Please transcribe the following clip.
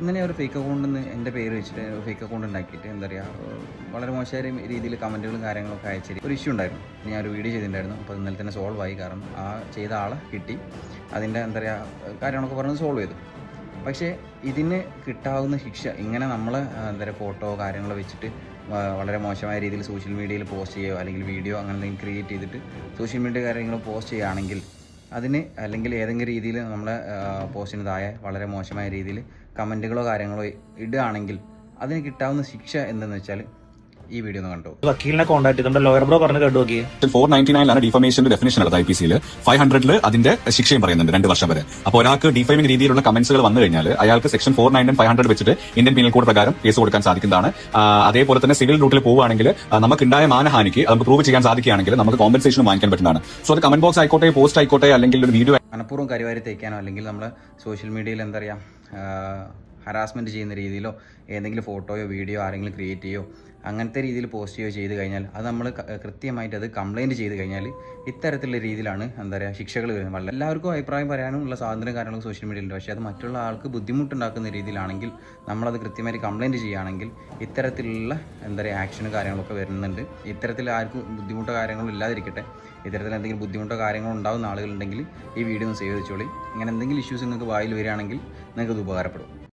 ഇങ്ങനെ ഒരു ഫേക്ക് അക്കൗണ്ടിൽ നിന്ന് എൻ്റെ പേര് വെച്ചിട്ട് ഫേക്ക് അക്കൗണ്ട് ഉണ്ടാക്കിയിട്ട് എന്താ പറയുക വളരെ മോശമായ രീതിയിൽ കമൻറ്റുകളും കാര്യങ്ങളൊക്കെ അയച്ചിട്ട് ഒരു ഇഷ്യൂ ഉണ്ടായിരുന്നു. ഞാൻ ഒരു വീഡിയോ ചെയ്തിട്ടുണ്ടായിരുന്നു. അപ്പോൾ ഇന്നലെ തന്നെ സോൾവ് ആയി. കാരണം ആ ചെയ്ത ആളെ കിട്ടി, അതിൻ്റെ എന്താ പറയുക കാര്യങ്ങളൊക്കെ പറഞ്ഞ് സോൾവ് ചെയ്തു. പക്ഷേ ഇതിന് കിട്ടാവുന്ന ശിക്ഷ ഇങ്ങനെ നമ്മൾ എന്താ പറയുക ഫോട്ടോ കാര്യങ്ങൾ വെച്ചിട്ട് വളരെ മോശമായ രീതിയിൽ സോഷ്യൽ മീഡിയയിൽ പോസ്റ്റ് ചെയ്യുകയോ അല്ലെങ്കിൽ വീഡിയോ അങ്ങനെ എന്തെങ്കിലും ക്രിയേറ്റ് ചെയ്തിട്ട് സോഷ്യൽ മീഡിയ കാര്യങ്ങൾ പോസ്റ്റ് ചെയ്യുകയാണെങ്കിൽ അതിന് അല്ലെങ്കിൽ ഏതെങ്കിലും രീതിയിൽ നമ്മളെ പോസ്റ്റിന് താഴെ വളരെ മോശമായ രീതിയിൽ കമൻറ്റുകളോ കാര്യങ്ങളോ ഇടുകയാണെങ്കിൽ അതിന് കിട്ടാവുന്ന ശിക്ഷ എന്തെന്ന് വെച്ചാൽ ഈ വീഡിയോ ഒന്ന് കണ്ടു. വക്കീലിനെ കോൺടാക്ട് ചെയ്തിട്ടുണ്ട്. ലോയർ ബ്രോ പറഞ്ഞു കേട്ടു നോക്കി. 499 ഡിഫമേഷന്റെ ഡെഫിനേഷൻ ഉള്ളത് IPC 500 അതിന്റെ ശിക്ഷയും പറയുന്നുണ്ട് 2 വർഷം വരെ. അപ്പോൾ ഒരാൾക്ക് ഡിഫൈമിംഗ് രീതിയിലുള്ള കമന്റ്സുകൾ വന്നു കഴിഞ്ഞാൽ അയാൾക്ക് സെക്ഷൻ 499 500 വെച്ചിട്ട് ഇന്ത്യൻ പീനൽ കോഡ് പ്രകാരം കേസ് കൊടുക്കാൻ സാധിക്കുന്നതാണ്. അതേപോലെ തന്നെ സിവിൽ റൂട്ടിൽ പോവുകയാണെങ്കിൽ നമുക്കുണ്ടായ മാനഹാനിക്ക് നമുക്ക് പ്രൂവ് ചെയ്യാൻ സാധിക്കുകയാണെങ്കിൽ നമുക്ക് കോമ്പൻസേഷൻ വാങ്ങിക്കാൻ പറ്റുന്നതാണ്. സോ അത് കമന്റ് ബോക്സ് ആയിക്കോട്ടെ, പോസ്റ്റ് ആയിക്കോട്ടെ, അല്ലെങ്കിൽ ഒരു വീഡിയോ മനഃപൂർവ്വം കരിവാരി തേക്കാനോ അല്ലെങ്കിൽ നമ്മൾ സോഷ്യൽ മീഡിയയിൽ എന്താ പറയുക ഹറാസ്മെൻറ്റ് ചെയ്യുന്ന രീതിയിലോ ഏതെങ്കിലും ഫോട്ടോയോ വീഡിയോ ആരെങ്കിലും ക്രിയേറ്റ് ചെയ്യോ അങ്ങനത്തെ രീതിയിൽ പോസ്റ്റ് ചെയ്യുകയോ ചെയ്ത് കഴിഞ്ഞാൽ അത് നമ്മൾ കൃത്യമായിട്ട് അത് കംപ്ലയിൻറ്റ് ചെയ്ത് കഴിഞ്ഞാൽ ഇത്തരത്തിലുള്ള രീതിയിലാണ് എന്താ പറയുക ശിക്ഷകൾ വരുന്നത്. വളരെ എല്ലാവർക്കും അഭിപ്രായം പറയാനുള്ള സ്വാതന്ത്ര്യം കാര്യങ്ങളും സോഷ്യൽ മീഡിയയിലുണ്ട്. പക്ഷേ അത് മറ്റുള്ള ആൾക്ക് ബുദ്ധിമുട്ടുണ്ടാക്കുന്ന രീതിയിലാണെങ്കിൽ നമ്മളത് കൃത്യമായിട്ട് കംപ്ലയിൻറ്റ് ചെയ്യുകയാണെങ്കിൽ ഇത്തരത്തിലുള്ള എന്താ പറയുക ആക്ഷനും കാര്യങ്ങളൊക്കെ വരുന്നുണ്ട്. ഇത്തരത്തിൽ ആർക്കും ബുദ്ധിമുട്ടോ കാര്യങ്ങളോ ഇല്ലാതിരിക്കട്ടെ. ഇത്തരത്തിൽ എന്തെങ്കിലും ബുദ്ധിമുട്ടോ കാര്യങ്ങളോ ഉണ്ടാകുന്ന ആളുകളുണ്ടെങ്കിൽ ഈ വീഡിയോ ഒന്ന് സേവ് വെച്ചോളി. ഇങ്ങനെ എന്തെങ്കിലും ഇഷ്യൂസ് നിങ്ങൾക്ക് വായിൽ വരികയാണെങ്കിൽ നിങ്ങൾക്ക് ഇത് ഉപകാരപ്പെടും.